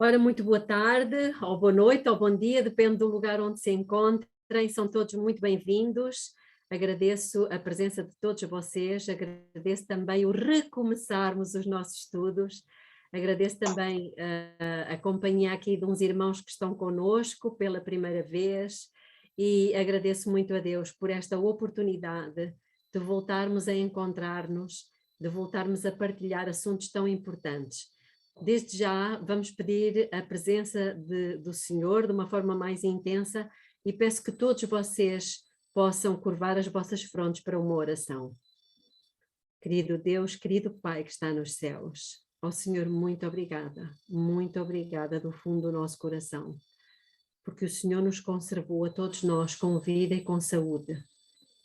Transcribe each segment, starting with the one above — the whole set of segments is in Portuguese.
Ora, muito boa tarde, ou boa noite, ou bom dia, depende do lugar onde se encontrem. São todos muito bem-vindos. Agradeço a presença de todos vocês, agradeço também o recomeçarmos os nossos estudos, agradeço também a companhia aqui de uns irmãos que estão conosco pela primeira vez e agradeço muito a Deus por esta oportunidade de voltarmos a encontrar-nos, de voltarmos a partilhar assuntos tão importantes. Desde já vamos pedir a presença do Senhor de uma forma mais intensa e peço que todos vocês possam curvar as vossas frontes para uma oração. Querido Deus, querido Pai que está nos céus, ó Senhor, muito obrigada do fundo do nosso coração, porque o Senhor nos conservou a todos nós com vida e com saúde.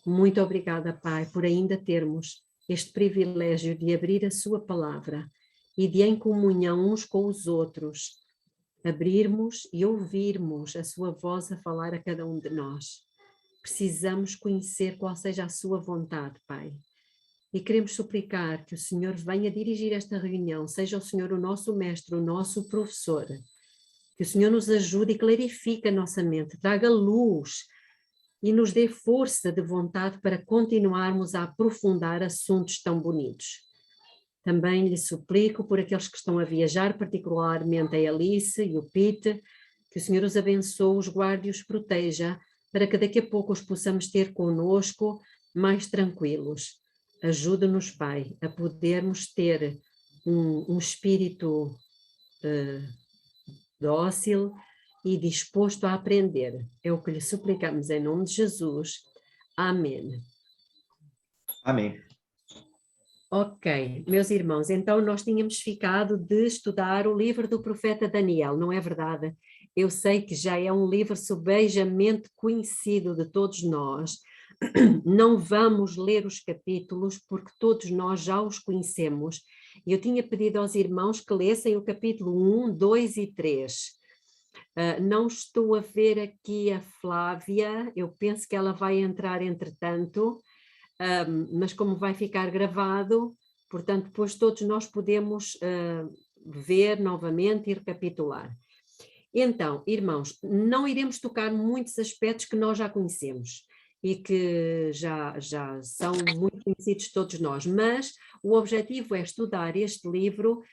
Muito obrigada, Pai, por ainda termos este privilégio de abrir a sua palavra e de, em comunhão uns com os outros, abrirmos e ouvirmos a sua voz a falar a cada um de nós. Precisamos conhecer qual seja a sua vontade, Pai. E queremos suplicar que o Senhor venha dirigir esta reunião, seja o Senhor o nosso mestre, o nosso professor, que o Senhor nos ajude e clarifique a nossa mente, traga luz e nos dê força de vontade para continuarmos a aprofundar assuntos tão bonitos. Também lhe suplico por aqueles que estão a viajar, particularmente a Alice e o Pete, que o Senhor os abençoe, os guarde e os proteja, para que daqui a pouco os possamos ter conosco mais tranquilos. Ajuda-nos, Pai, a podermos ter um espírito dócil e disposto a aprender. É o que lhe suplicamos em nome de Jesus. Amém. Amém. Ok, meus irmãos, então nós tínhamos ficado de estudar o livro do profeta Daniel, não é verdade? Eu sei que já é um livro subejamente conhecido de todos nós. Não vamos ler os capítulos porque todos nós já os conhecemos. Eu tinha pedido aos irmãos que lessem o capítulo 1, 2 e 3. Não estou a ver aqui a Flávia, eu penso que ela vai entrar entretanto. Mas como vai ficar gravado, portanto, depois todos nós podemos ver novamente e recapitular. Então, irmãos, não iremos tocar muitos aspectos que nós já conhecemos e que já são muito conhecidos de todos nós, mas o objetivo é estudar este livro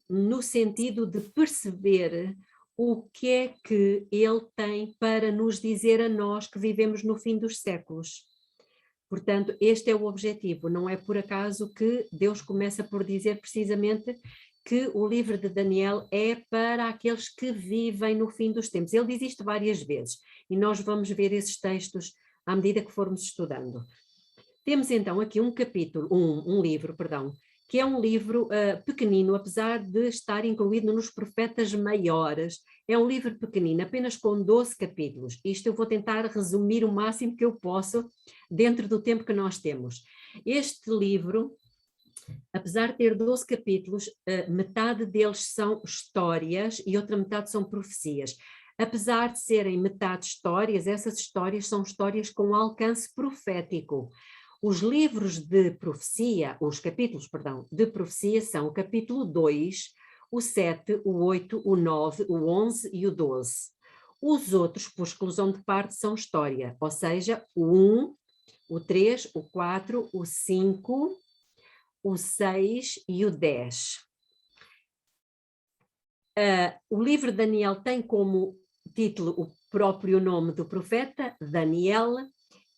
no sentido de perceber o que é que ele tem para nos dizer a nós que vivemos no fim dos séculos. Portanto, este é o objetivo, não é por acaso que Deus começa por dizer precisamente que o livro de Daniel é para aqueles que vivem no fim dos tempos. Ele diz isto várias vezes e nós vamos ver esses textos à medida que formos estudando. Temos então aqui um capítulo, um livro, que é um livro pequenino, apesar de estar incluído nos profetas maiores. É um livro pequenino, apenas com 12 capítulos. Isto eu vou tentar resumir o máximo que eu posso dentro do tempo que nós temos. Este livro, apesar de ter 12 capítulos, metade deles são histórias e outra metade são profecias. Apesar de serem metade histórias, essas histórias são histórias com alcance profético. Os livros de profecia, os capítulos, de profecia são o capítulo 2, o 7, o 8, o 9, o 11 e o 12. Os outros, por exclusão de parte, são história, ou seja, o 1, o 3, o 4, o 5, o 6 e o 10. O livro de Daniel tem como título o próprio nome do profeta, Daniel,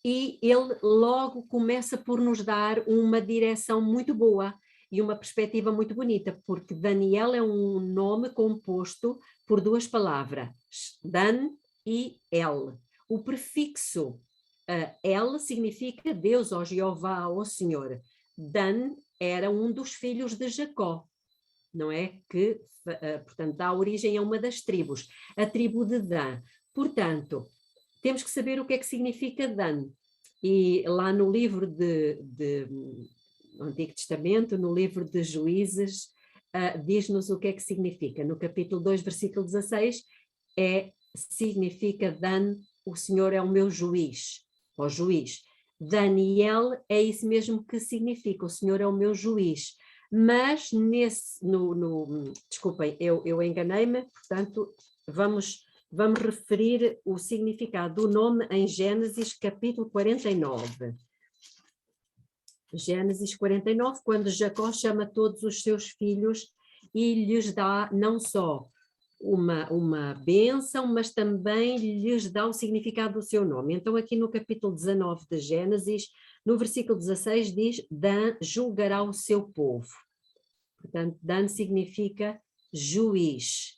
e ele logo começa por nos dar uma direção muito boa e uma perspectiva muito bonita, porque Daniel é um nome composto por duas palavras, Dan e El. O prefixo El significa Deus, ou Jeová, ou Senhor. Dan era um dos filhos de Jacó, não é? Que, portanto, dá origem a uma das tribos, a tribo de Dan. Portanto, temos que saber o que é que significa Dan. E lá no livro no Antigo Testamento, no livro de Juízes, diz-nos o que é que significa. No capítulo 2, versículo 16, significa Dan, o Senhor é o meu juiz, ou juiz. Daniel é isso mesmo que significa, o Senhor é o meu juiz. mas desculpem, eu enganei-me, portanto, vamos referir o significado do nome em Gênesis capítulo 49. Gênesis 49, quando Jacó chama todos os seus filhos e lhes dá não só uma bênção, mas também lhes dá o significado do seu nome. Então aqui no capítulo 19 de Gênesis, no versículo 16 diz: Dan julgará o seu povo. Portanto, Dan significa juiz.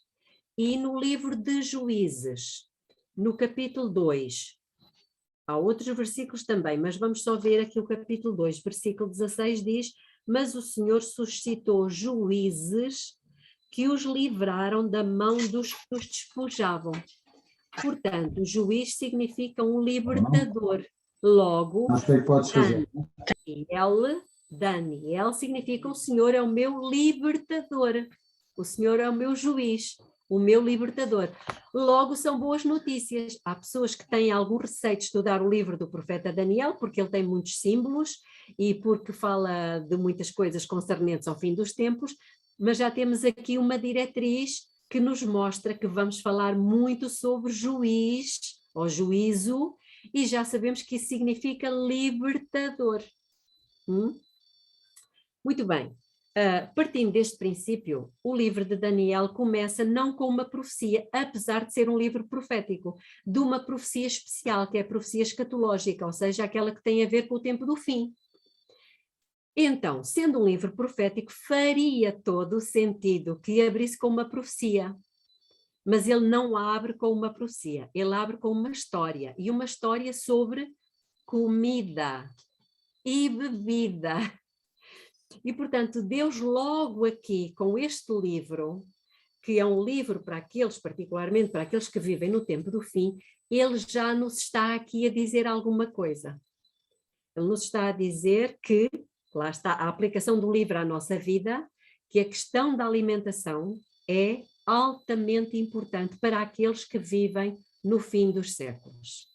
E no livro de Juízes, no capítulo 2, há outros versículos também, mas vamos só ver aqui o capítulo 2, versículo 16 diz: mas o Senhor suscitou juízes que os livraram da mão dos que os despojavam. Portanto, juiz significa um libertador. Logo, Daniel significa o Senhor é o meu libertador. O Senhor é o meu juiz, o meu libertador. Logo, são boas notícias. Há pessoas que têm algum receio de estudar o livro do profeta Daniel, porque ele tem muitos símbolos e porque fala de muitas coisas concernentes ao fim dos tempos, mas já temos aqui uma diretriz que nos mostra que vamos falar muito sobre juiz ou juízo, e já sabemos que isso significa libertador. Muito bem. Partindo deste princípio, o livro de Daniel começa não com uma profecia, apesar de ser um livro profético, de uma profecia especial, que é a profecia escatológica, ou seja, aquela que tem a ver com o tempo do fim. Então, sendo um livro profético, faria todo o sentido que abrisse com uma profecia, mas ele não abre com uma profecia, ele abre com uma história, e uma história sobre comida e bebida. E, portanto, Deus logo aqui, com este livro, que é um livro para aqueles, particularmente para aqueles que vivem no tempo do fim, ele já nos está aqui a dizer alguma coisa. Ele nos está a dizer que, lá está a aplicação do livro à nossa vida, que a questão da alimentação é altamente importante para aqueles que vivem no fim dos séculos.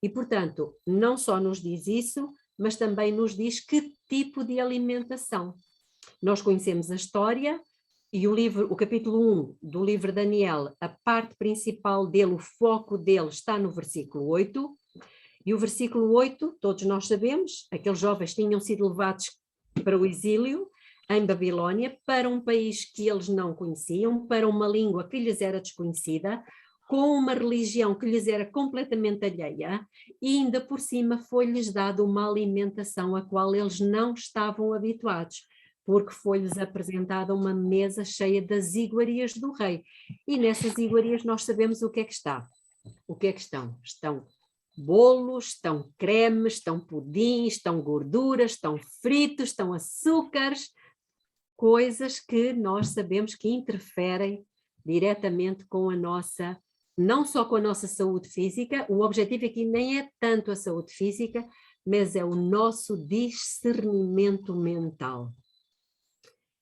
E, portanto, não só nos diz isso, mas também nos diz que tipo de alimentação. Nós conhecemos a história e o capítulo 1 do livro de Daniel, a parte principal dele, o foco dele está no versículo 8, e o versículo 8, todos nós sabemos, aqueles jovens tinham sido levados para o exílio em Babilónia, para um país que eles não conheciam, para uma língua que lhes era desconhecida, com uma religião que lhes era completamente alheia, e ainda por cima foi-lhes dada uma alimentação a qual eles não estavam habituados, porque foi-lhes apresentada uma mesa cheia das iguarias do rei. E nessas iguarias nós sabemos o que é que está. O que é que estão? Estão bolos, estão cremes, estão pudins, estão gorduras, estão fritos, estão açúcares, coisas que nós sabemos que interferem diretamente com a nossa, não só com a nossa saúde física. O objetivo aqui nem é tanto a saúde física, mas é o nosso discernimento mental.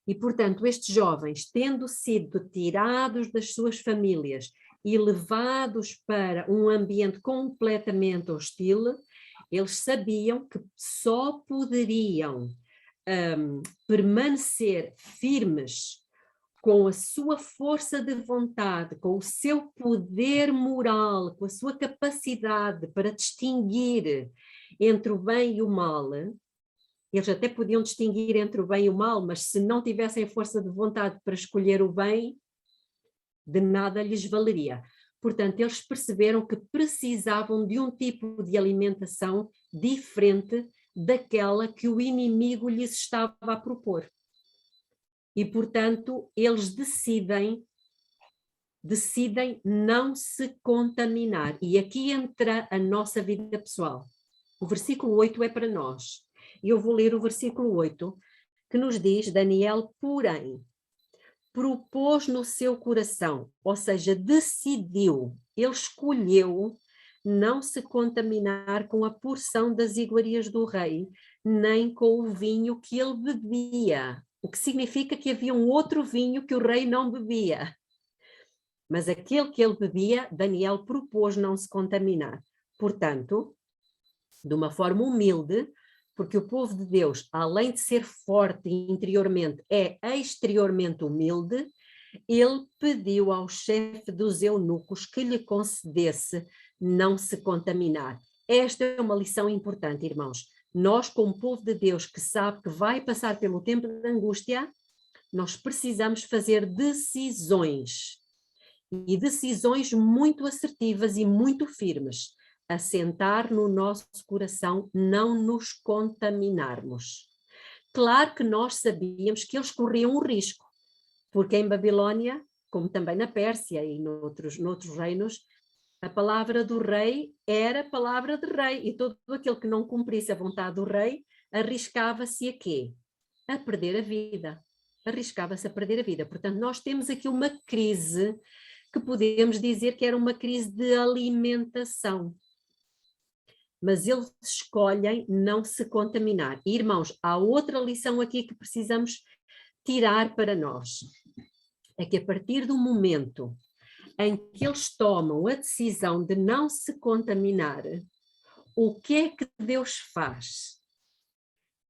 E, portanto, estes jovens, tendo sido tirados das suas famílias e levados para um ambiente completamente hostil, eles sabiam que só poderiam permanecer firmes com a sua força de vontade, com o seu poder moral, com a sua capacidade para distinguir entre o bem e o mal. Eles até podiam distinguir entre o bem e o mal, mas se não tivessem força de vontade para escolher o bem, de nada lhes valeria. Portanto, eles perceberam que precisavam de um tipo de alimentação diferente daquela que o inimigo lhes estava a propor. E, portanto, eles decidem não se contaminar. E aqui entra a nossa vida pessoal. O versículo 8 é para nós. E eu vou ler o versículo 8, que nos diz: Daniel, porém, propôs no seu coração, ou seja, decidiu, ele escolheu não se contaminar com a porção das iguarias do rei, nem com o vinho que ele bebia, o que significa que havia um outro vinho que o rei não bebia. Mas aquele que ele bebia, Daniel propôs não se contaminar. Portanto, de uma forma humilde, porque o povo de Deus, além de ser forte interiormente, é exteriormente humilde, ele pediu ao chefe dos eunucos que lhe concedesse não se contaminar. Esta é uma lição importante, irmãos. Nós, como povo de Deus que sabe que vai passar pelo tempo de angústia, nós precisamos fazer decisões. E decisões muito assertivas e muito firmes. Assentar no nosso coração, não nos contaminarmos. Claro que nós sabíamos que eles corriam um risco, porque em Babilônia, como também na Pérsia e noutros reinos, a palavra do rei era palavra de rei, e todo aquele que não cumprisse a vontade do rei arriscava-se a quê? A perder a vida. Arriscava-se a perder a vida. Portanto, nós temos aqui uma crise que podemos dizer que era uma crise de alimentação. Mas eles escolhem não se contaminar. E, irmãos, há outra lição aqui que precisamos tirar para nós. É que a partir do momento em que eles tomam a decisão de não se contaminar, o que é que Deus faz?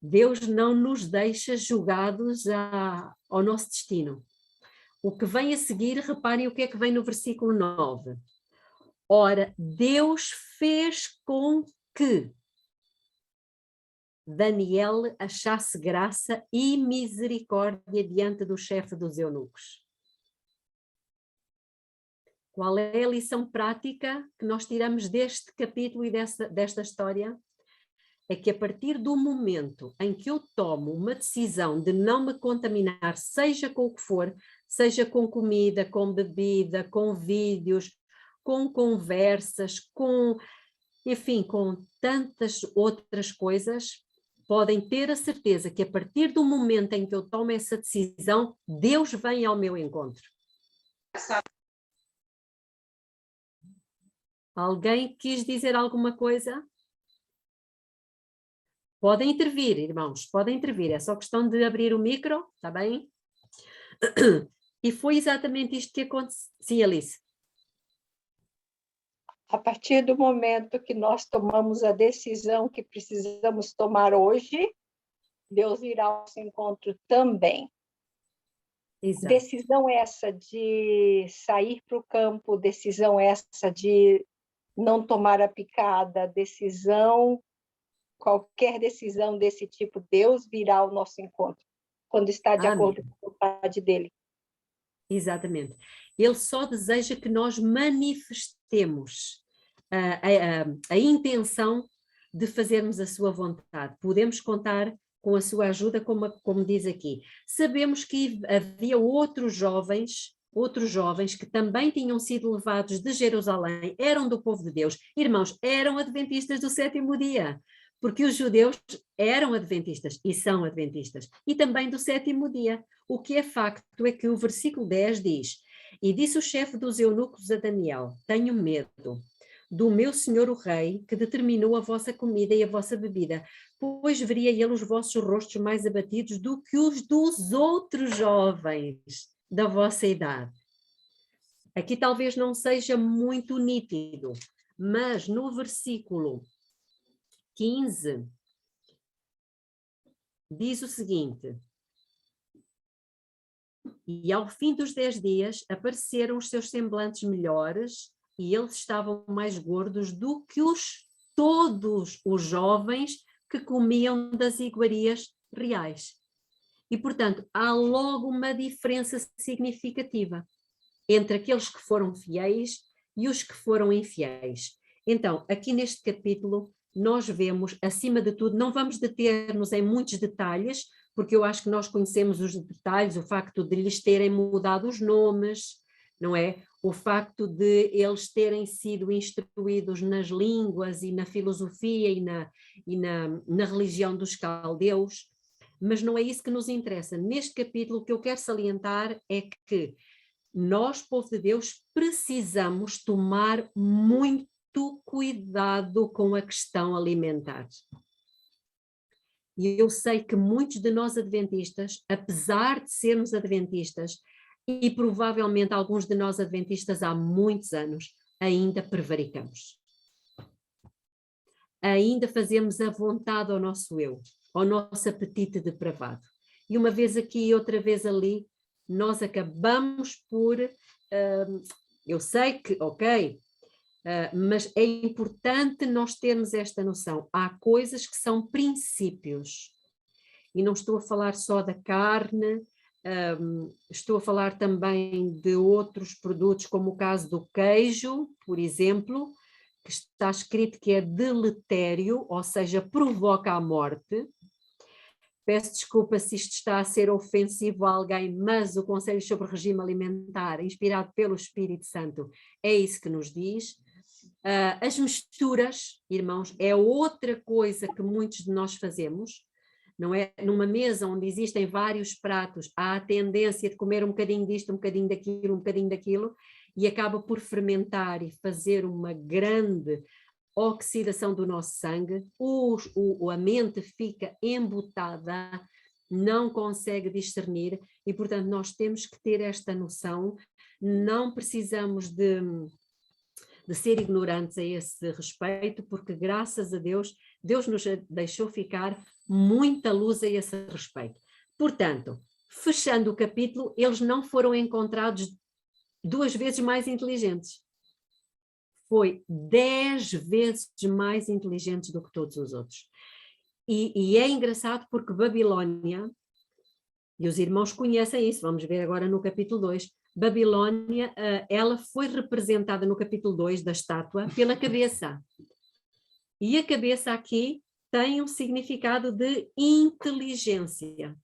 Deus não nos deixa jogados ao nosso destino. O que vem a seguir, reparem o que é que vem no versículo 9. Ora, Deus fez com que Daniel achasse graça e misericórdia diante do chefe dos eunucos. Qual é a lição prática que nós tiramos deste capítulo e desta história? É que a partir do momento em que eu tomo uma decisão de não me contaminar, seja com o que for, seja com comida, com bebida, com vídeos, com conversas, enfim, com tantas outras coisas, podem ter a certeza que a partir do momento em que eu tomo essa decisão, Deus vem ao meu encontro. Alguém quis dizer alguma coisa? Podem intervir, irmãos, podem intervir. É só questão de abrir o micro, está bem? E foi exatamente isto que aconteceu. Sim, Alice. A partir do momento que nós tomamos a decisão que precisamos tomar hoje, Deus irá ao nosso encontro também. Exato. Decisão essa de sair para o campo, decisão essa de não tomar a picada, qualquer decisão desse tipo, Deus virá ao nosso encontro, quando está de acordo com a vontade dele. Exatamente. Ele só deseja que nós manifestemos a intenção de fazermos a sua vontade. Podemos contar com a sua ajuda, como diz aqui. Sabemos que havia outros jovens que também tinham sido levados de Jerusalém, eram do povo de Deus. Irmãos, eram adventistas do sétimo dia, porque os judeus eram adventistas e são adventistas, e também do sétimo dia. O que é facto é que o versículo 10 diz: e disse o chefe dos eunucos a Daniel: tenho medo do meu senhor o rei, que determinou a vossa comida e a vossa bebida, pois veria ele os vossos rostos mais abatidos do que os dos outros jovens da vossa idade. Aqui talvez não seja muito nítido, mas no versículo 15 diz o seguinte: e ao fim dos 10 dias apareceram os seus semblantes melhores e eles estavam mais gordos do que todos os jovens que comiam das iguarias reais. E, portanto, há logo uma diferença significativa entre aqueles que foram fiéis e os que foram infiéis. Então, aqui neste capítulo, nós vemos, acima de tudo, não vamos deter-nos em muitos detalhes, porque eu acho que nós conhecemos os detalhes, o facto de lhes terem mudado os nomes, não é? O facto de eles terem sido instruídos nas línguas e na filosofia e na religião dos caldeus, mas não é isso que nos interessa. Neste capítulo, o que eu quero salientar é que nós, povo de Deus, precisamos tomar muito cuidado com a questão alimentar. E eu sei que muitos de nós adventistas, apesar de sermos adventistas, e provavelmente alguns de nós adventistas há muitos anos, ainda prevaricamos. ainda fazemos a vontade ao nosso eu, ao nosso apetite depravado. E uma vez aqui e outra vez ali, nós acabamos por... eu sei que, ok, mas é importante nós termos esta noção. Há coisas que são princípios. E não estou a falar só da carne, estou a falar também de outros produtos, como o caso do queijo, por exemplo, que está escrito que é deletério, ou seja, provoca a morte. Peço desculpa se isto está a ser ofensivo a alguém, mas o Conselho sobre o Regime Alimentar, inspirado pelo Espírito Santo, é isso que nos diz. As misturas, irmãos, é outra coisa que muitos de nós fazemos. Não é? Numa mesa onde existem vários pratos, há a tendência de comer um bocadinho disto, um bocadinho daquilo, e acaba por fermentar e fazer uma grande oxidação do nosso sangue, a mente fica embutada, não consegue discernir, e portanto nós temos que ter esta noção, não precisamos de ser ignorantes a esse respeito, porque graças a Deus, Deus nos deixou ficar muita luz a esse respeito. Portanto, fechando o capítulo, eles não foram encontrados 2 vezes mais inteligentes. Foi 10 vezes mais inteligentes do que todos os outros. E é engraçado porque Babilônia, e os irmãos conhecem isso, vamos ver agora no capítulo 2, Babilônia, ela foi representada no capítulo 2 da estátua pela cabeça. E a cabeça aqui tem um significado de inteligência.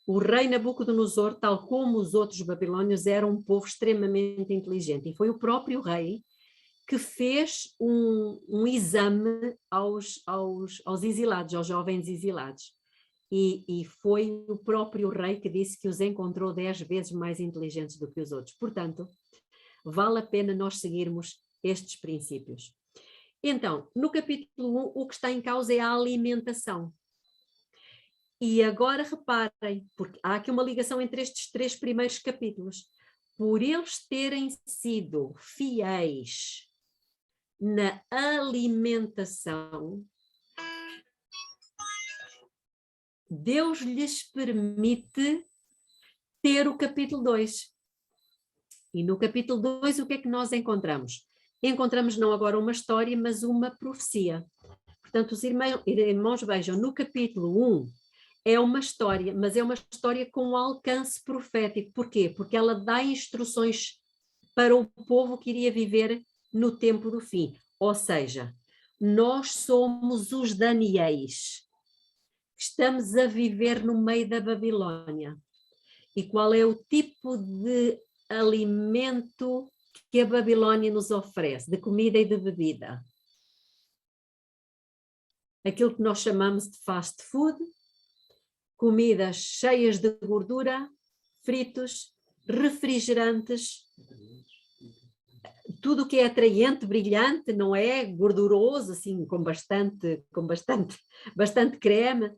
O rei Nabucodonosor, tal como os outros babilônios, era um povo extremamente inteligente. E foi o próprio rei que fez um exame aos exilados, aos jovens exilados. E foi o próprio rei que disse que os encontrou 10 vezes mais inteligentes do que os outros. Portanto, vale a pena nós seguirmos estes princípios. Então, no capítulo 1, o que está em causa é a alimentação. E agora reparem, porque há aqui uma ligação entre estes 3 primeiros capítulos. Por eles terem sido fiéis na alimentação, Deus lhes permite ter o capítulo 2. E no capítulo 2 o que é que nós encontramos? Encontramos não agora uma história, mas uma profecia. Portanto, os irmãos vejam, no capítulo 1 é uma história, mas é uma história com alcance profético. Porquê? Porque ela dá instruções para o povo que iria viver no tempo do fim. Ou seja, nós somos os Daniéis. Estamos a viver no meio da Babilônia. E qual é o tipo de alimento que a Babilônia nos oferece, de comida e de bebida? Aquilo que nós chamamos de fast food, comidas cheias de gordura, fritos, refrigerantes, tudo o que é atraente, brilhante, não é? Gorduroso, assim, com bastante creme.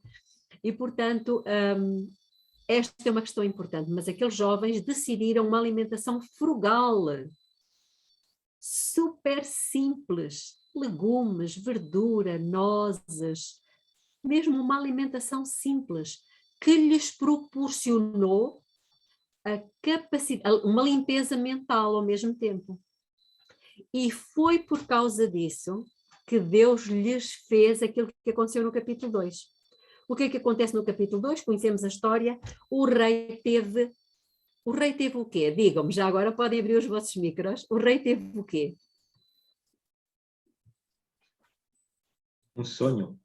E, portanto, esta é uma questão importante, mas aqueles jovens decidiram uma alimentação frugal, super simples, legumes, verdura, nozes, mesmo uma alimentação simples, que lhes proporcionou a capacidade, uma limpeza mental ao mesmo tempo. E foi por causa disso que Deus lhes fez aquilo que aconteceu no capítulo 2. O que é que acontece no capítulo 2? Conhecemos a história. O rei teve o quê? Digam-me, já agora podem abrir os vossos micros. O rei teve o quê? Um sonho.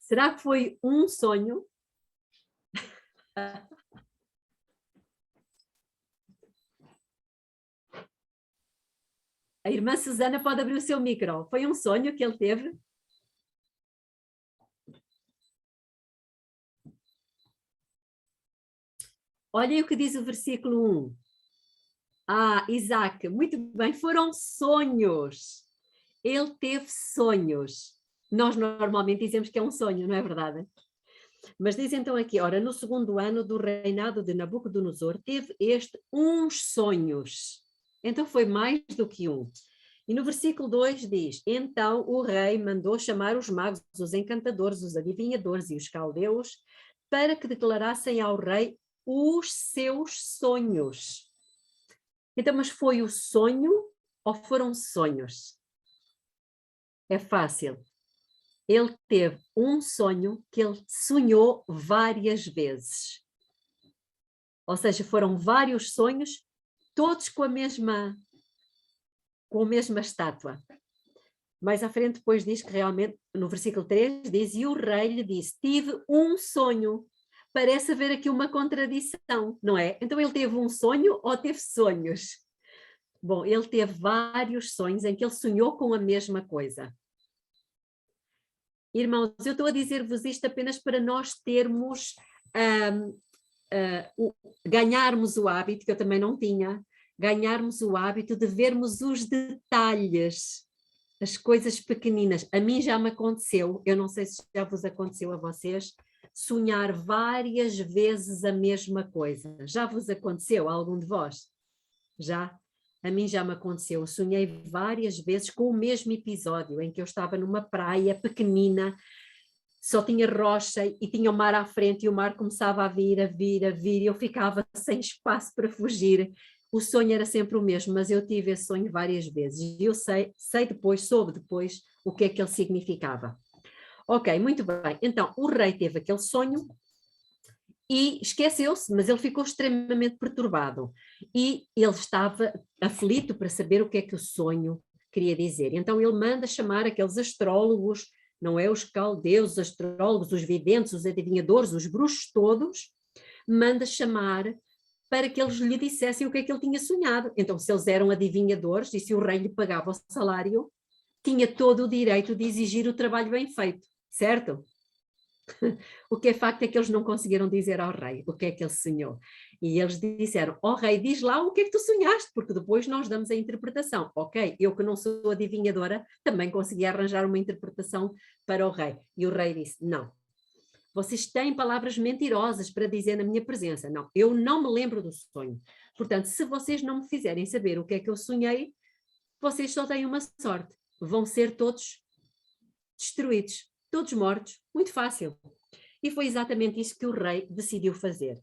Será que foi um sonho? A irmã Susana pode abrir o seu micro. Foi um sonho que ele teve? Olhem o que diz o versículo 1. Isaac, muito bem, foram sonhos. Ele teve sonhos. Nós normalmente dizemos que é um sonho, não é verdade? Mas diz então aqui, ora, no 2º ano do reinado de Nabucodonosor, teve uns sonhos. Então foi mais do que um. E no versículo 2 diz: então o rei mandou chamar os magos, os encantadores, os adivinhadores e os caldeus, para que declarassem ao rei os seus sonhos. Então, mas foi o sonho ou foram sonhos? É fácil. Ele teve um sonho que ele sonhou várias vezes. Ou seja, foram vários sonhos, todos com a mesma estátua. Mais à frente depois diz que realmente, no versículo 3, diz: e o rei lhe disse, tive um sonho. Parece haver aqui uma contradição, não é? Então ele teve um sonho ou teve sonhos? Bom, ele teve vários sonhos em que ele sonhou com a mesma coisa. Irmãos, eu estou a dizer-vos isto apenas para nós termos, ganharmos o hábito, que eu também não tinha, ganharmos o hábito de vermos os detalhes, as coisas pequeninas. A mim já me aconteceu, eu não sei se já vos aconteceu a vocês, sonhar várias vezes a mesma coisa. Já vos aconteceu a algum de vós? Já? A mim já me aconteceu. Eu sonhei várias vezes com o mesmo episódio, em que eu estava numa praia pequenina, só tinha rocha e tinha o mar à frente e o mar começava a vir, e eu ficava sem espaço para fugir. O sonho era sempre o mesmo, mas eu tive esse sonho várias vezes e eu soube depois o que é que ele significava. Ok, muito bem. Então, o rei teve aquele sonho e esqueceu-se, mas ele ficou extremamente perturbado e ele estava aflito para saber o que é que o sonho queria dizer. Então ele manda chamar aqueles astrólogos, não é, os caldeus, os astrólogos, os videntes, os adivinhadores, os bruxos todos, manda chamar para que eles lhe dissessem o que é que ele tinha sonhado. Então, se eles eram adivinhadores e se o rei lhe pagava o salário, tinha todo o direito de exigir o trabalho bem feito, certo? O que é facto é que eles não conseguiram dizer ao rei o que é que ele sonhou. E eles disseram, ó rei, diz lá o que é que tu sonhaste, porque depois nós damos a interpretação. Ok, eu que não sou adivinhadora, também consegui arranjar uma interpretação para o rei. E o rei disse, não, vocês têm palavras mentirosas para dizer na minha presença. Não, eu não me lembro do sonho. Portanto, se vocês não me fizerem saber o que é que eu sonhei, vocês só têm uma sorte. Vão ser todos destruídos, todos mortos. Muito fácil. E foi exatamente isso que o rei decidiu fazer.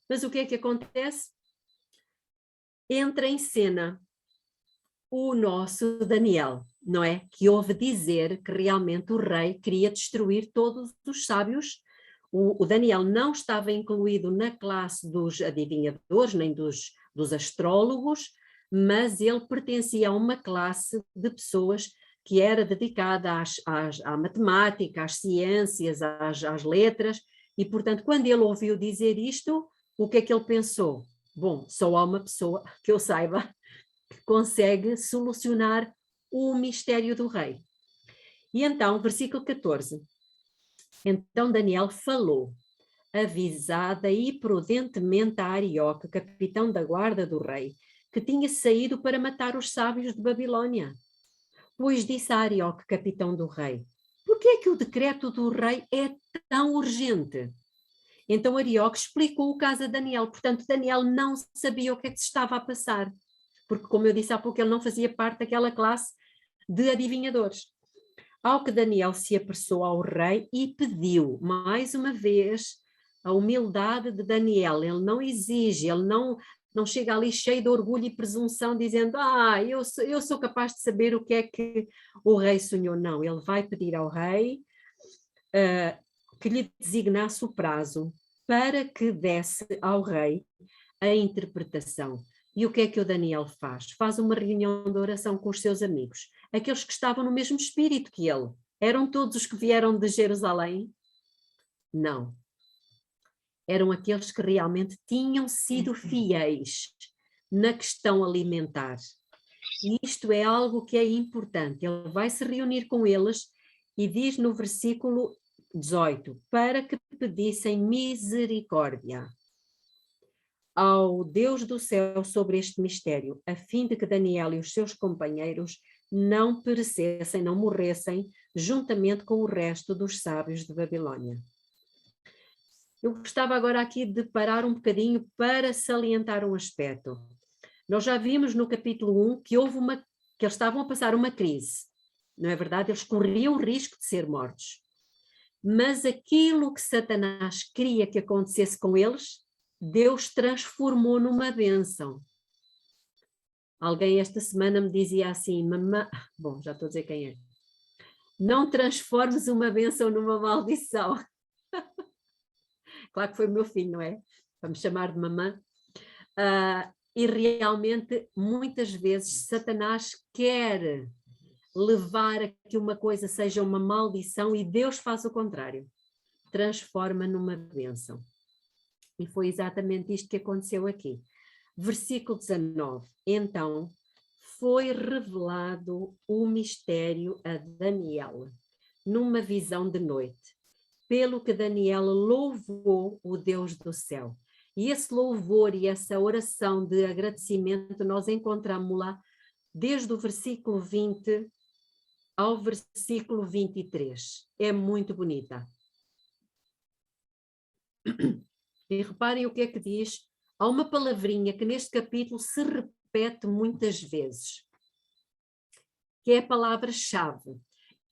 Mas o que é que acontece? Entra em cena o nosso Daniel, não é? Que ouve dizer que realmente o rei queria destruir todos os sábios. O Daniel não estava incluído na classe dos adivinhadores, nem dos astrólogos, mas ele pertencia a uma classe de pessoas que era dedicada à matemática, às ciências, às letras, e portanto quando ele ouviu dizer isto, o que é que ele pensou? Bom, só há uma pessoa que eu saiba que consegue solucionar o mistério do rei. E então, versículo 14, então Daniel falou, avisada e prudentemente a Arioque, capitão da guarda do rei, que tinha saído para matar os sábios de Babilônia. Pois disse a Arioque, capitão do rei, por que é que o decreto do rei é tão urgente? Então Arioque explicou o caso a Daniel, portanto Daniel não sabia o que é que se estava a passar, porque como eu disse há pouco, ele não fazia parte daquela classe de adivinhadores. Ao que Daniel se apressou ao rei e pediu, mais uma vez, a humildade de Daniel. Ele não exige, ele não chega ali cheio de orgulho e presunção, dizendo, eu sou capaz de saber o que é que o rei sonhou. Não, ele vai pedir ao rei que lhe designasse o prazo para que desse ao rei a interpretação. E o que é que o Daniel faz? Faz uma reunião de oração com os seus amigos, aqueles que estavam no mesmo espírito que ele. Eram todos os que vieram de Jerusalém? Não. Eram aqueles que realmente tinham sido fiéis na questão alimentar. E isto é algo que é importante. Ele vai se reunir com eles e diz no versículo 18, para que pedissem misericórdia ao Deus do céu sobre este mistério, a fim de que Daniel e os seus companheiros não perecessem, não morressem, juntamente com o resto dos sábios de Babilônia. Eu gostava agora aqui de parar um bocadinho para salientar um aspecto. Nós já vimos no capítulo 1 que houve uma que eles estavam a passar uma crise, não é verdade? Eles corriam o risco de ser mortos. Mas aquilo que Satanás queria que acontecesse com eles, Deus transformou numa bênção. Alguém esta semana me dizia assim, mamãe, bom, já estou a dizer quem é, não transformes uma bênção numa maldição. Claro que foi o meu filho, não é? Vamos chamar de mamã. E realmente, muitas vezes, Satanás quer levar a que uma coisa seja uma maldição e Deus faz o contrário. Transforma numa bênção. E foi exatamente isto que aconteceu aqui. Versículo 19. Então, foi revelado o mistério a Daniel, numa visão de noite, pelo que Daniel louvou o Deus do céu. E esse louvor e essa oração de agradecimento nós encontramos lá desde o versículo 20 ao versículo 23. É muito bonita. E reparem o que é que diz. Há uma palavrinha que neste capítulo se repete muitas vezes, que é a palavra-chave.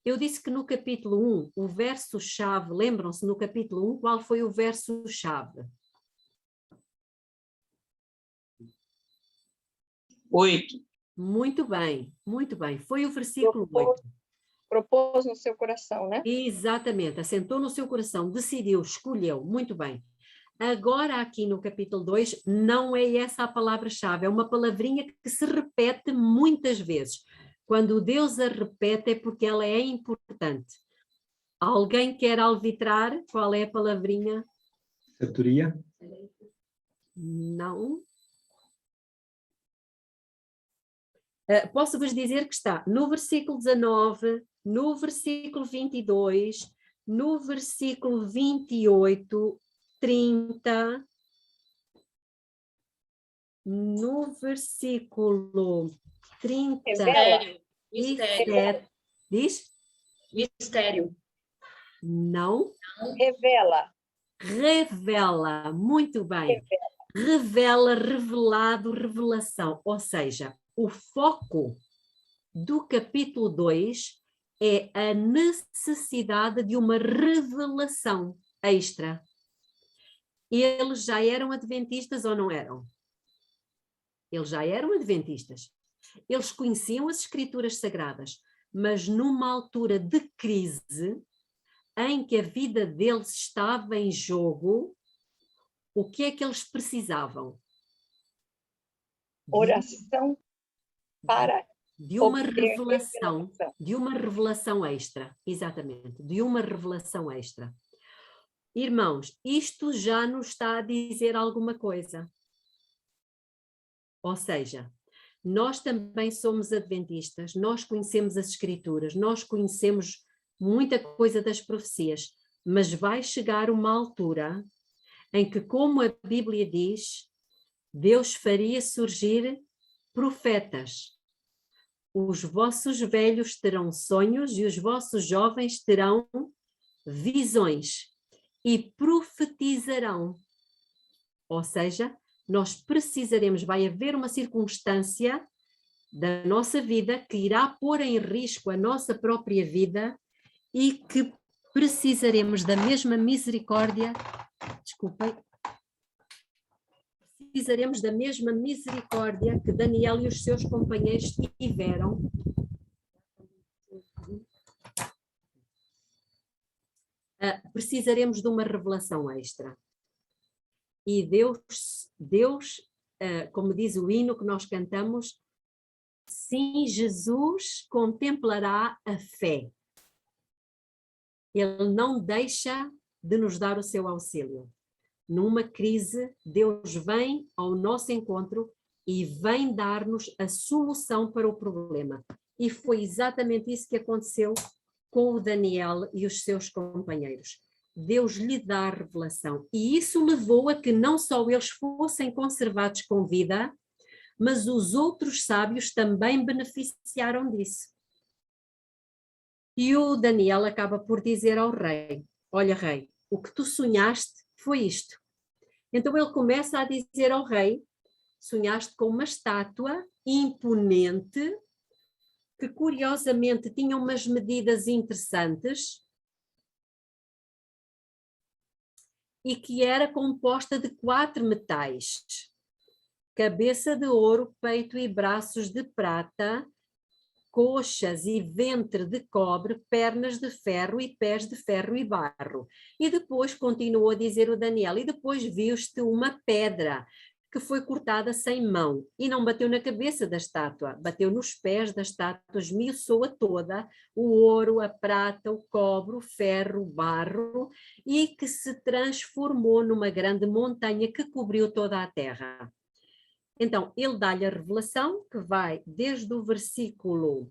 Eu disse que no capítulo 1, o verso-chave, lembram-se no capítulo 1, qual foi o verso-chave? 8. Muito bem, foi o versículo 8. Propôs no seu coração, né? Exatamente, assentou no seu coração, decidiu, escolheu, muito bem. Agora aqui no capítulo 2 não é essa a palavra-chave, é uma palavrinha que se repete muitas vezes. Quando Deus a repete é porque ela é importante. Alguém quer alvitrar? Qual é a palavrinha? Sabedoria. Não. Posso-vos dizer que está no versículo 19, no versículo 22, no versículo 28, 30, no versículo 37. Mistério. Diz? Mistério. Não. Revela. Revela, muito bem. Revela, revelado, revelação. Ou seja, o foco do capítulo 2 é a necessidade de uma revelação extra. Eles já eram adventistas ou não eram? Eles já eram adventistas. Eles conheciam as escrituras sagradas, mas numa altura de crise, em que a vida deles estava em jogo, o que é que eles precisavam? Oração para de uma obter revelação, revelação. de uma revelação extra, exatamente, de uma revelação extra. Irmãos, isto já nos está a dizer alguma coisa. Ou seja, nós também somos adventistas, nós conhecemos as escrituras, nós conhecemos muita coisa das profecias, mas vai chegar uma altura em que, como a Bíblia diz, Deus faria surgir profetas. Os vossos velhos terão sonhos e os vossos jovens terão visões e profetizarão. Ou seja, nós precisaremos, vai haver uma circunstância da nossa vida que irá pôr em risco a nossa própria vida e que precisaremos da mesma misericórdia, desculpem, precisaremos da mesma misericórdia que Daniel e os seus companheiros tiveram. Precisaremos de uma revelação extra. E Deus, como diz o hino que nós cantamos, sim, Jesus contemplará a fé. Ele não deixa de nos dar o seu auxílio. Numa crise, Deus vem ao nosso encontro e vem dar-nos a solução para o problema. E foi exatamente isso que aconteceu com o Daniel e os seus companheiros. Deus lhe dá a revelação. E isso levou a que não só eles fossem conservados com vida, mas os outros sábios também beneficiaram disso. E o Daniel acaba por dizer ao rei: olha, rei, o que tu sonhaste foi isto. Então ele começa a dizer ao rei: sonhaste com uma estátua imponente, que curiosamente tinha umas medidas interessantes e que era composta de 4 metais: cabeça de ouro, peito e braços de prata, coxas e ventre de cobre, pernas de ferro e pés de ferro e barro. E depois continuou a dizer o Daniel, e depois viu-te uma pedra que foi cortada sem mão, e não bateu na cabeça da estátua, bateu nos pés da estátua, esmiuçou-a toda, o ouro, a prata, o cobre, o ferro, o barro, e que se transformou numa grande montanha que cobriu toda a terra. Então, ele dá-lhe a revelação, que vai desde o versículo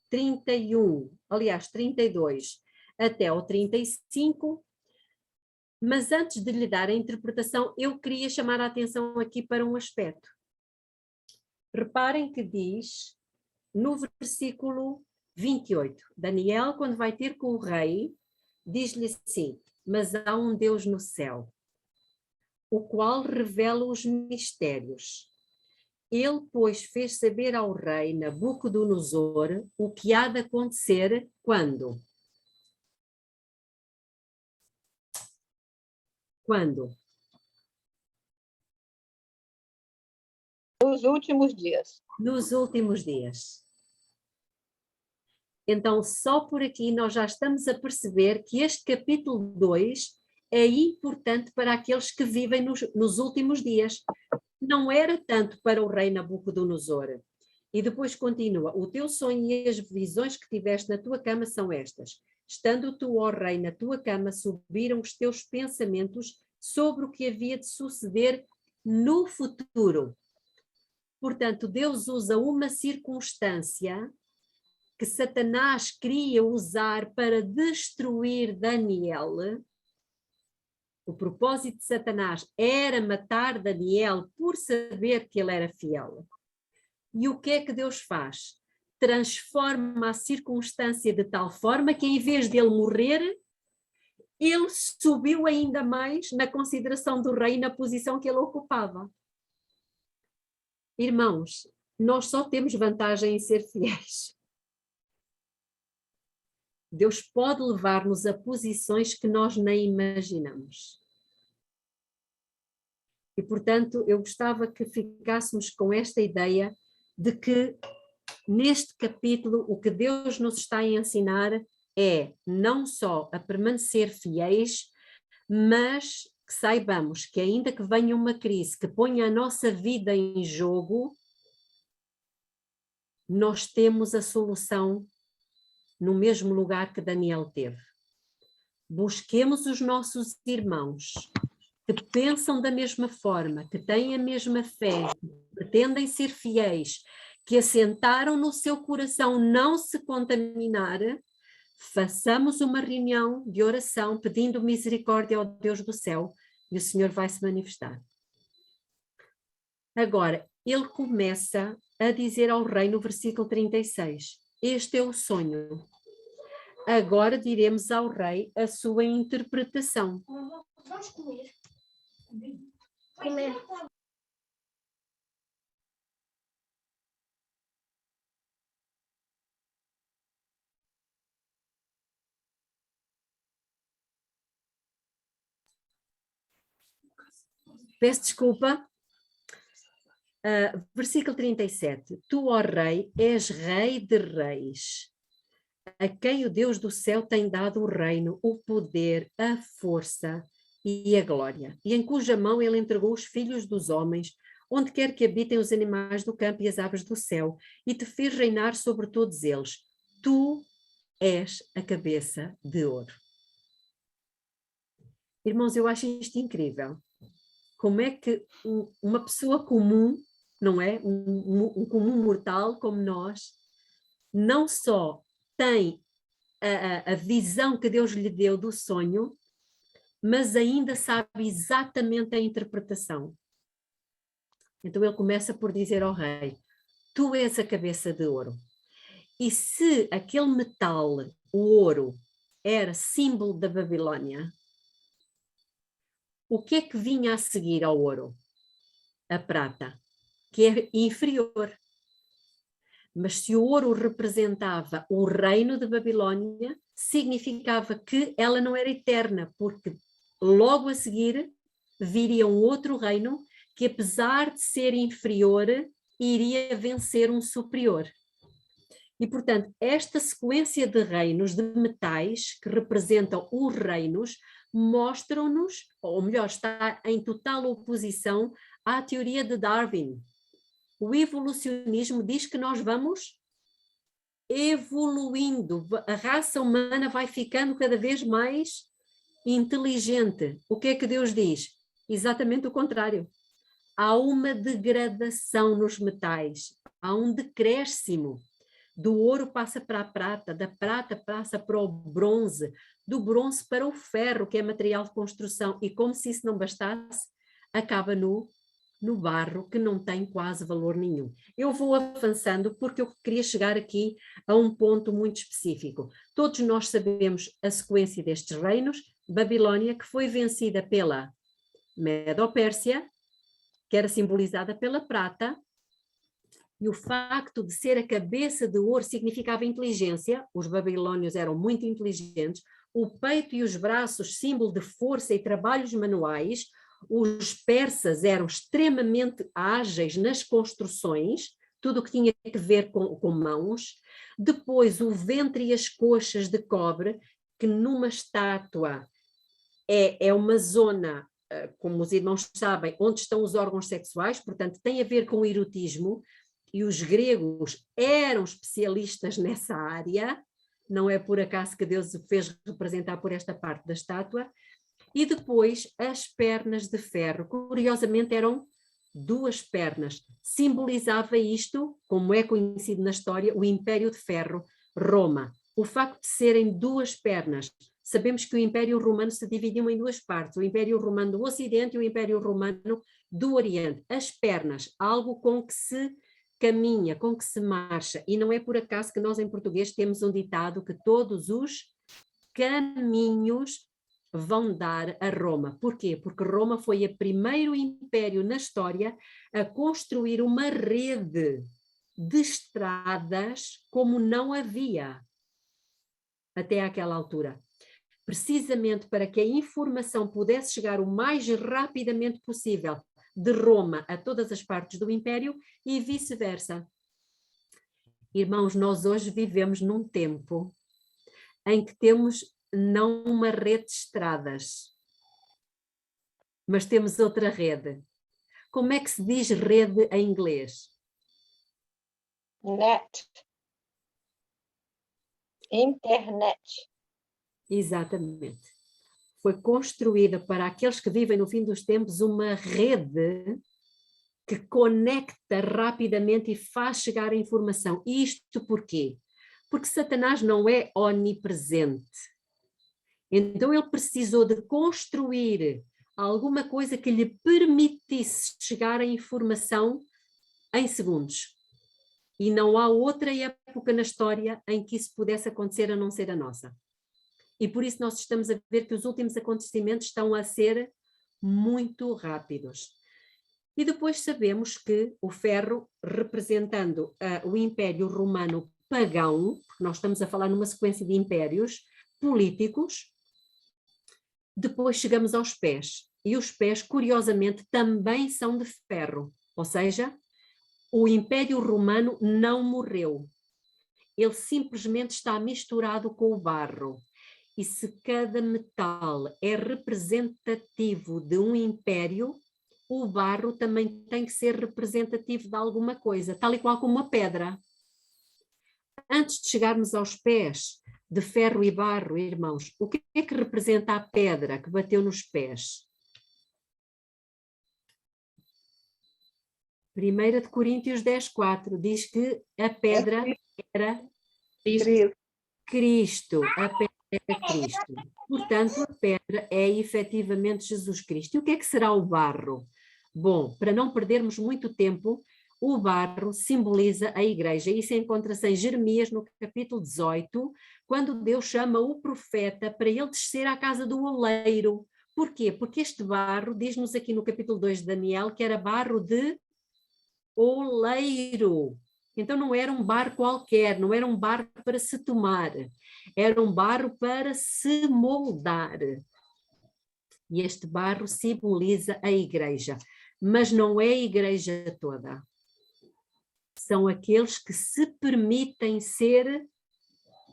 31, aliás, 32, até ao 35, mas antes de lhe dar a interpretação, eu queria chamar a atenção aqui para um aspecto. Reparem que diz, no versículo 28, Daniel, quando vai ter com o rei, diz-lhe assim: mas há um Deus no céu, o qual revela os mistérios. Ele, pois, fez saber ao rei Nabucodonosor o que há de acontecer quando? Quando? Nos últimos dias. Nos últimos dias. Então, só por aqui nós já estamos a perceber que este capítulo 2 é importante para aqueles que vivem nos últimos dias. Não era tanto para o rei Nabucodonosor. E depois continua: o teu sonho e as visões que tiveste na tua cama são estas. Estando tu, ó rei, na tua cama, subiram os teus pensamentos sobre o que havia de suceder no futuro. Portanto, Deus usa uma circunstância que Satanás queria usar para destruir Daniel. O propósito de Satanás era matar Daniel por saber que ele era fiel. E o que é que Deus faz? Transforma a circunstância de tal forma que, em vez de ele morrer, ele subiu ainda mais na consideração do rei, na posição que ele ocupava. Irmãos, nós só temos vantagem em ser fiéis. Deus pode levar-nos a posições que nós nem imaginamos. E, portanto, eu gostava que ficássemos com esta ideia de que, neste capítulo, o que Deus nos está a ensinar é não só a permanecer fiéis, mas que saibamos que, ainda que venha uma crise que ponha a nossa vida em jogo, nós temos a solução no mesmo lugar que Daniel teve. Busquemos os nossos irmãos que pensam da mesma forma, que têm a mesma fé, que pretendem ser fiéis, que assentaram no seu coração não se contaminar. Façamos uma reunião de oração pedindo misericórdia ao Deus do céu e o Senhor vai se manifestar. Agora, ele começa a dizer ao rei no versículo 36, este é o sonho. Agora diremos ao rei a sua interpretação. Vamos comer. Comer. Peço desculpa. Versículo 37. Tu, ó rei, és rei de reis, a quem o Deus do céu tem dado o reino, o poder, a força e a glória, e em cuja mão ele entregou os filhos dos homens, onde quer que habitem os animais do campo e as aves do céu, e te fez reinar sobre todos eles. Tu és a cabeça de ouro. Irmãos, eu acho isto incrível. Como é que uma pessoa comum, não é? Um comum mortal como nós, não só tem a visão que Deus lhe deu do sonho, mas ainda sabe exatamente a interpretação. Então ele começa por dizer ao rei, tu és a cabeça de ouro. E se aquele metal, o ouro, era símbolo da Babilónia, o que é que vinha a seguir ao ouro? a prata, que é inferior. Mas se o ouro representava o reino de Babilônia, significava que ela não era eterna, porque logo a seguir viria um outro reino que, apesar de ser inferior, iria vencer um superior. E, portanto, esta sequência de reinos, de metais, que representam os reinos, mostram-nos, ou melhor, está em total oposição à teoria de Darwin. O evolucionismo diz que nós vamos evoluindo, a raça humana vai ficando cada vez mais inteligente. O que é que Deus diz? Exatamente o contrário. Há uma degradação nos metais, há um decréscimo. Do ouro passa para a prata, da prata passa para o bronze, do bronze para o ferro, que é material de construção, e como se isso não bastasse, acaba no barro, que não tem quase valor nenhum. Eu vou avançando porque eu queria chegar aqui a um ponto muito específico. Todos nós sabemos a sequência destes reinos. Babilônia, que foi vencida pela Medo-Pérsia, que era simbolizada pela prata, e o facto de ser a cabeça de ouro significava inteligência. Os babilônios eram muito inteligentes. O peito e os braços, símbolo de força e trabalhos manuais. Os persas eram extremamente ágeis nas construções, tudo o que tinha que ver com mãos. Depois, o ventre e as coxas de cobre, que numa estátua é uma zona, como os irmãos sabem, onde estão os órgãos sexuais, portanto tem a ver com o erotismo, e os gregos eram especialistas nessa área, não é por acaso que Deus o fez representar por esta parte da estátua. E depois as pernas de ferro, curiosamente eram 2 pernas, simbolizava isto, como é conhecido na história, o Império de Ferro, Roma. O facto de serem 2 pernas, sabemos que o Império Romano se dividiu em 2 partes, o Império Romano do Ocidente e o Império Romano do Oriente. As pernas, algo com que se caminha, com que se marcha, e não é por acaso que nós em português temos um ditado que todos os caminhos vão dar a Roma. Porquê? Porque Roma foi o primeiro império na história a construir uma rede de estradas como não havia até àquela altura. Precisamente para que a informação pudesse chegar o mais rapidamente possível de Roma a todas as partes do império e vice-versa. Irmãos, nós hoje vivemos num tempo em que temos não uma rede de estradas, mas temos outra rede. Como é que se diz rede em inglês? Net. Internet. Exatamente. Foi construída para aqueles que vivem no fim dos tempos uma rede que conecta rapidamente e faz chegar a informação. Isto porquê? Porque Satanás não é onipresente. Então ele precisou de construir alguma coisa que lhe permitisse chegar a informação em segundos. E não há outra época na história em que isso pudesse acontecer a não ser a nossa. E por isso nós estamos a ver que os últimos acontecimentos estão a ser muito rápidos. E depois sabemos que o ferro, representando o Império Romano pagão, porque nós estamos a falar numa sequência de impérios políticos, depois chegamos aos pés. E os pés, curiosamente, também são de ferro. Ou seja, o Império Romano não morreu. Ele simplesmente está misturado com o barro. E se cada metal é representativo de um império, o barro também tem que ser representativo de alguma coisa, tal e qual como a pedra. Antes de chegarmos aos pés de ferro e barro, irmãos, o que é que representa a pedra que bateu nos pés? 1 Coríntios 10:4 diz que a pedra era Cristo, a pedra era Cristo. Portanto, a pedra é efetivamente Jesus Cristo. E o que é que será o barro? Bom, para não perdermos muito tempo, o barro simboliza a igreja. Isso encontra-se em Jeremias, no capítulo 18, quando Deus chama o profeta para ele descer à casa do oleiro. Porquê? Porque este barro, diz-nos aqui no capítulo 2 de Daniel, que era barro de oleiro. Então não era um barro qualquer, não era um barro para se tomar, era um barro para se moldar. E este barro simboliza a igreja, mas não é a igreja toda. São aqueles que se permitem ser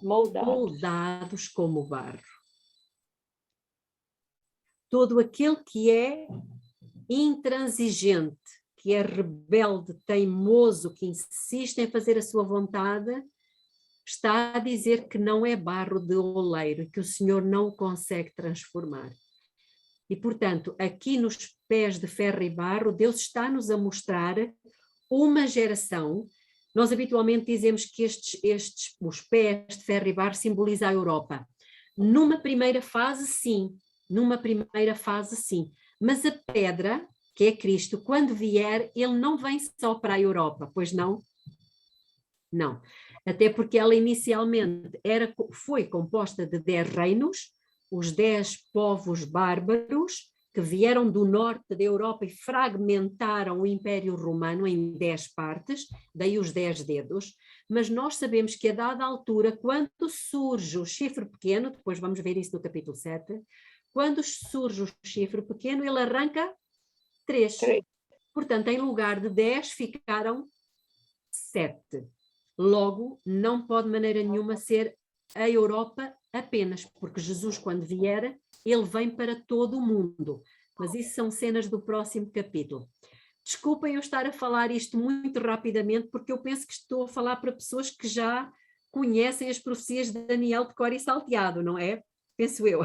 moldados como barro. Todo aquele que é intransigente, que é rebelde, teimoso, que insiste em fazer a sua vontade, está a dizer que não é barro de oleiro, que o Senhor não o consegue transformar. E, portanto, aqui nos pés de ferro e barro, Deus está-nos a mostrar uma geração. Nós habitualmente dizemos que os pés de ferro e barro simbolizam a Europa. Numa primeira fase, sim. Mas a pedra, que é Cristo, quando vier, ele não vem só para a Europa, pois não? Não. Até porque ela inicialmente foi composta de 10 reinos, os 10 povos bárbaros, que vieram do norte da Europa e fragmentaram o Império Romano em 10 partes, daí os 10 dedos, mas nós sabemos que a dada altura, quando surge o chifre pequeno, depois vamos ver isso no capítulo 7, quando surge o chifre pequeno, ele arranca 3. Portanto, em lugar de 10, ficaram 7. Logo, não pode de maneira nenhuma ser a Europa apenas, porque Jesus, quando vier, ele vem para todo o mundo. Mas isso são cenas do próximo capítulo. Desculpem eu estar a falar isto muito rapidamente, porque eu penso que estou a falar para pessoas que já conhecem as profecias de Daniel de cor e salteado, não é? Penso eu.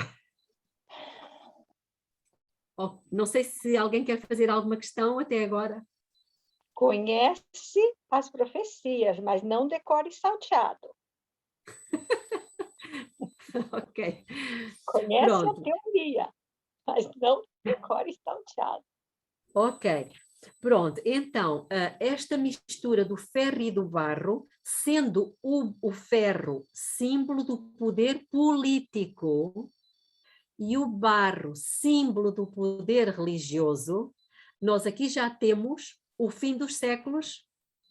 Oh, não sei se alguém quer fazer alguma questão até agora. Conhece as profecias, mas não decora e salteado. Ok. Conhece Pronto. a teoria, mas não decora e salteado. Ok. Pronto, então, esta mistura do ferro e do barro, sendo o ferro símbolo do poder político e o barro símbolo do poder religioso, nós aqui já temos o fim dos séculos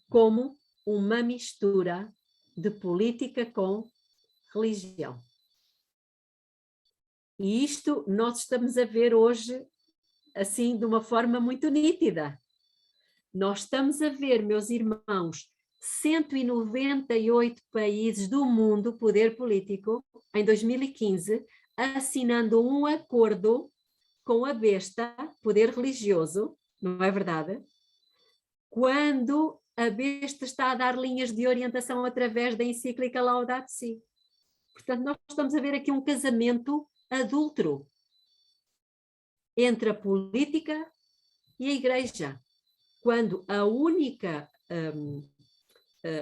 como uma mistura de política com religião. E isto nós estamos a ver hoje assim de uma forma muito nítida. Nós estamos a ver, meus irmãos, 198 países do mundo, poder político, em 2015, assinando um acordo com a besta, poder religioso, não é verdade? Quando a besta está a dar linhas de orientação através da encíclica Laudato Si. Portanto, nós estamos a ver aqui um casamento adúltero entre a política e a igreja, quando a única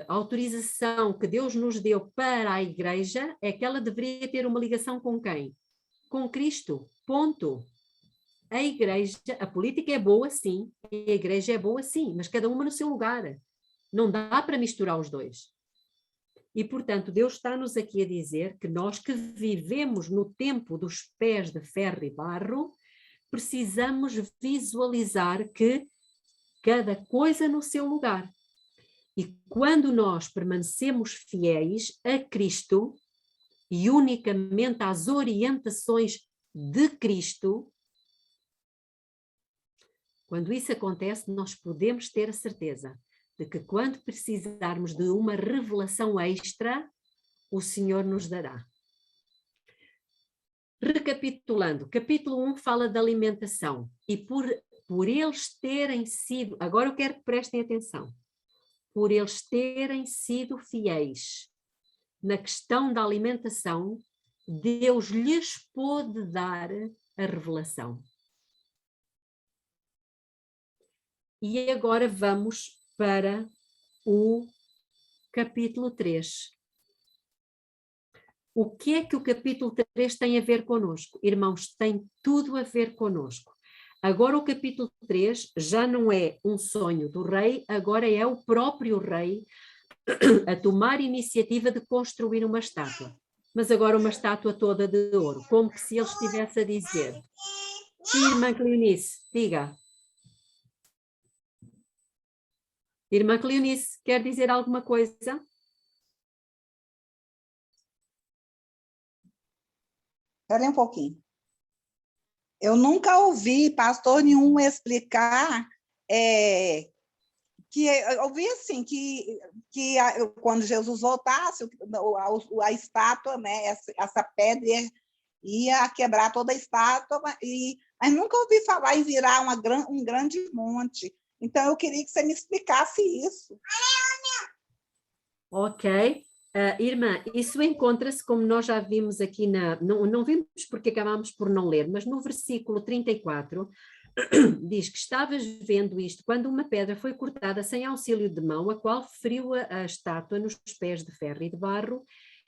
autorização que Deus nos deu para a igreja é que ela deveria ter uma ligação com quem? Com Cristo, ponto. A igreja, a política é boa sim, a igreja é boa sim, mas cada uma no seu lugar. Não dá para misturar os dois. E, portanto, Deus está-nos aqui a dizer que nós que vivemos no tempo dos pés de ferro e barro, precisamos visualizar que cada coisa no seu lugar. E quando nós permanecemos fiéis a Cristo e unicamente às orientações de Cristo, quando isso acontece, nós podemos ter a certeza de que quando precisarmos de uma revelação extra, o Senhor nos dará. Recapitulando, capítulo 1 fala da alimentação e por eles terem sido, agora eu quero que prestem atenção, por eles terem sido fiéis na questão da alimentação, Deus lhes pôde dar a revelação. E agora vamos para o capítulo 3. O que é que o capítulo 3 tem a ver connosco? Irmãos, tem tudo a ver connosco. Agora o capítulo 3 já não é um sonho do rei, agora é o próprio rei a tomar iniciativa de construir uma estátua. Mas agora uma estátua toda de ouro, como que se ele estivesse a dizer: Irmã Cleonice, diga. Irmã Cleonice, quer dizer alguma coisa? Espera aí um pouquinho. Eu nunca ouvi pastor nenhum explicar que eu ouvi assim quando Jesus voltasse, a estátua, né, essa pedra ia quebrar toda a estátua, mas nunca ouvi falar em virar um grande monte. Então, eu queria que você me explicasse isso. Ok. Irmã, isso encontra-se, como nós já vimos aqui, não vimos porque acabámos por não ler, mas no versículo 34, diz que estavas vendo isto quando uma pedra foi cortada sem auxílio de mão, a qual feriu a estátua nos pés de ferro e de barro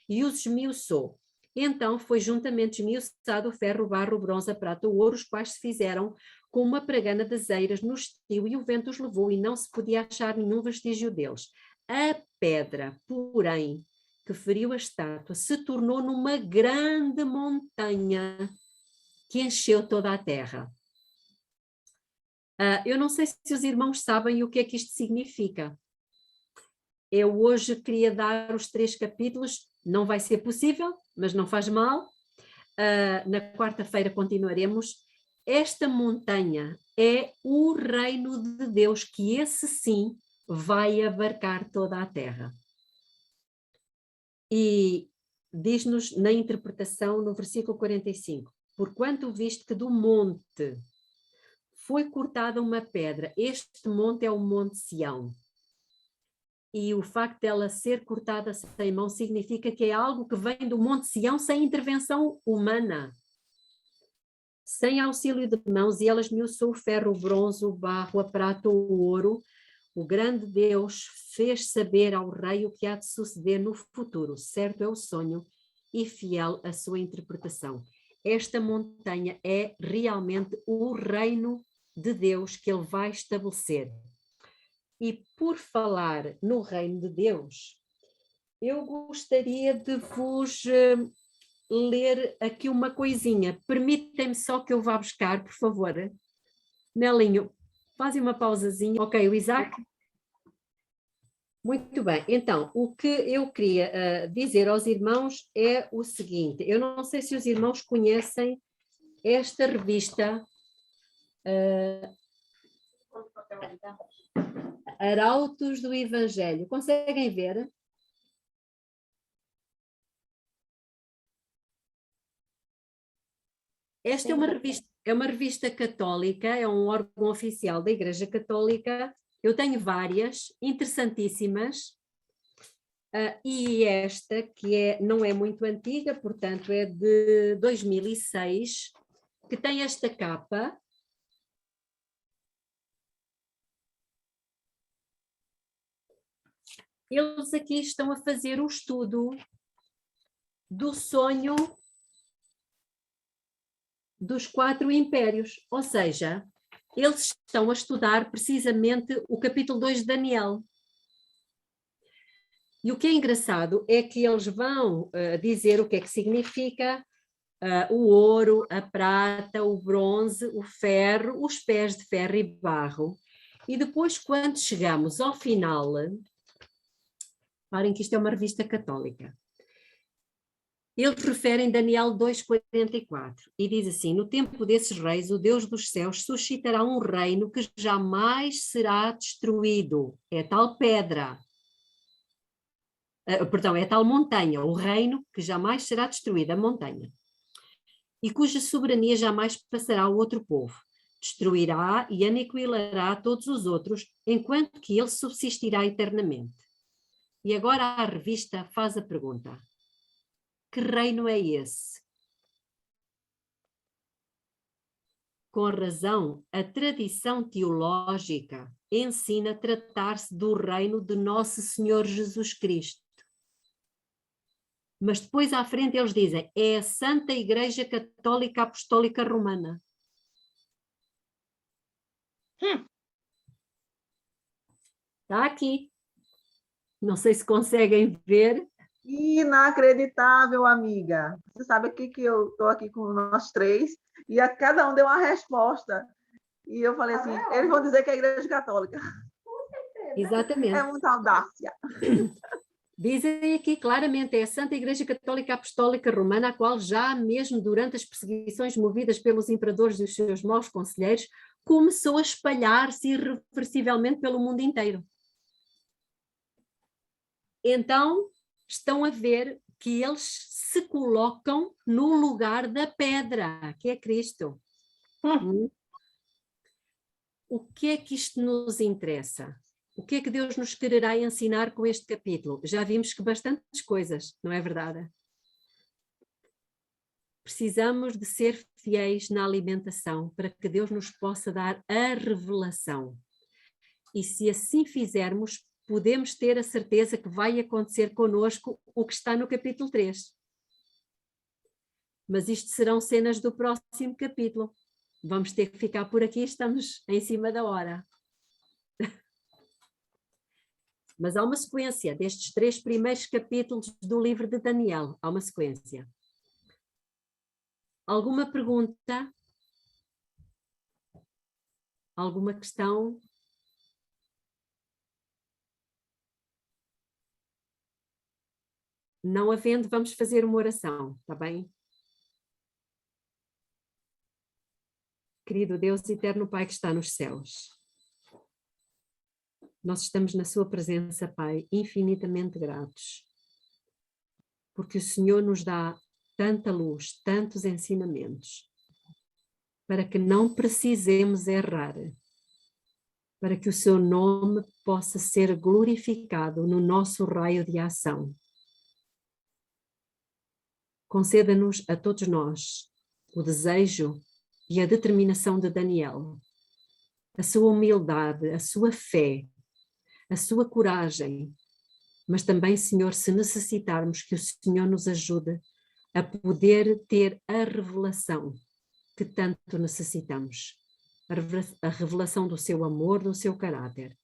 e os esmiuçou. Então foi juntamente esmiuçado o ferro, o barro, o bronze, a prata, o ouro, os quais se fizeram com uma pragana das eiras no estio, e o vento os levou e não se podia achar nenhum vestígio deles. A pedra, porém, que feriu a estátua, se tornou numa grande montanha que encheu toda a terra. Eu não sei se os irmãos sabem o que é que isto significa. Eu hoje queria dar os 3 capítulos, não vai ser possível, mas não faz mal. Na quarta-feira continuaremos. Esta montanha é o reino de Deus, que esse sim vai abarcar toda a terra. E diz-nos na interpretação no versículo 45, porquanto viste que do monte foi cortada uma pedra, este monte é o Monte Sião. E o facto dela ser cortada sem mão significa que é algo que vem do Monte Sião sem intervenção humana, sem auxílio de mãos, e ela esmiuçou o ferro, o bronze, o barro, a prata, o ouro. O grande Deus fez saber ao rei o que há de suceder no futuro. Certo é o sonho e fiel a sua interpretação. Esta montanha é realmente o reino de Deus que ele vai estabelecer. E por falar no reino de Deus, eu gostaria de vos ler aqui uma coisinha. Permitem-me só que eu vá buscar, por favor. Nelinho, fazem uma pausazinha. Ok, o Isaac? Muito bem. Então, o que eu queria dizer aos irmãos é o seguinte. Eu não sei se os irmãos conhecem esta revista Arautos do Evangelho. Conseguem ver? Esta é uma revista católica, é um órgão oficial da Igreja Católica. Eu tenho várias, interessantíssimas. E esta, que não é muito antiga, portanto é de 2006, que tem esta capa. Eles aqui estão a fazer o estudo do sonho dos 4 impérios, ou seja, eles estão a estudar precisamente o capítulo 2 de Daniel. E o que é engraçado é que eles vão dizer o que é que significa o ouro, a prata, o bronze, o ferro, os pés de ferro e barro. E depois, quando chegamos ao final, reparem que isto é uma revista católica, eles referem Daniel 2,44 e diz assim: no tempo desses reis, o Deus dos céus suscitará um reino que jamais será destruído. É tal pedra. Perdão, é tal montanha, o reino que jamais será destruído, a montanha, e cuja soberania jamais passará ao outro povo. Destruirá e aniquilará todos os outros, enquanto que ele subsistirá eternamente. E agora a revista faz a pergunta: que reino é esse? Com razão, a tradição teológica ensina a tratar-se do reino de Nosso Senhor Jesus Cristo. Mas depois à frente eles dizem, é a Santa Igreja Católica Apostólica Romana. Está aqui. Não sei se conseguem ver. Inacreditável, amiga. Você sabe aqui que eu estou aqui com nós três e a cada um deu uma resposta. E eu falei assim, eles vão dizer que é a Igreja Católica. Exatamente. É muita audácia. Dizem aqui claramente, é a Santa Igreja Católica Apostólica Romana, a qual já mesmo durante as perseguições movidas pelos imperadores e os seus maus conselheiros, começou a espalhar-se irreversivelmente pelo mundo inteiro. Então, estão a ver que eles se colocam no lugar da pedra, que é Cristo. O que é que isto nos interessa? O que é que Deus nos quererá ensinar com este capítulo? Já vimos que bastantes coisas, não é verdade? Precisamos de ser fiéis na alimentação para que Deus nos possa dar a revelação. E se assim fizermos, podemos ter a certeza que vai acontecer conosco o que está no capítulo 3. Mas isto serão cenas do próximo capítulo. Vamos ter que ficar por aqui, estamos em cima da hora. Mas há uma sequência destes 3 primeiros capítulos do livro de Daniel. Há uma sequência. Alguma pergunta? Alguma questão? Não havendo, vamos fazer uma oração, está bem? Querido Deus, eterno Pai que está nos céus, nós estamos na sua presença, Pai, infinitamente gratos, porque o Senhor nos dá tanta luz, tantos ensinamentos, para que não precisemos errar, para que o seu nome possa ser glorificado no nosso raio de ação. Conceda-nos a todos nós o desejo e a determinação de Daniel, a sua humildade, a sua fé, a sua coragem, mas também, Senhor, se necessitarmos que o Senhor nos ajude a poder ter a revelação que tanto necessitamos, a revelação do seu amor, do seu caráter.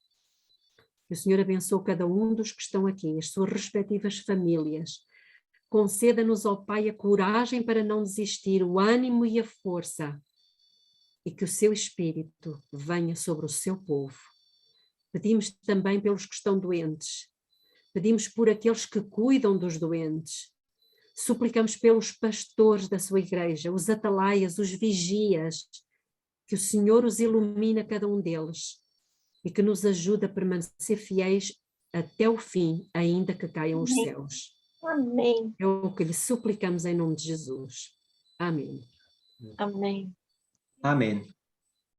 Que o Senhor abençoe cada um dos que estão aqui, as suas respectivas famílias. Conceda-nos, ó Pai, a coragem para não desistir, o ânimo e a força, e que o seu Espírito venha sobre o seu povo. Pedimos também pelos que estão doentes, pedimos por aqueles que cuidam dos doentes, suplicamos pelos pastores da sua igreja, os atalaias, os vigias, que o Senhor os ilumine a cada um deles e que nos ajude a permanecer fiéis até o fim, ainda que caiam os céus. Amém. É o que lhe suplicamos em nome de Jesus. Amém. Amém. Amém.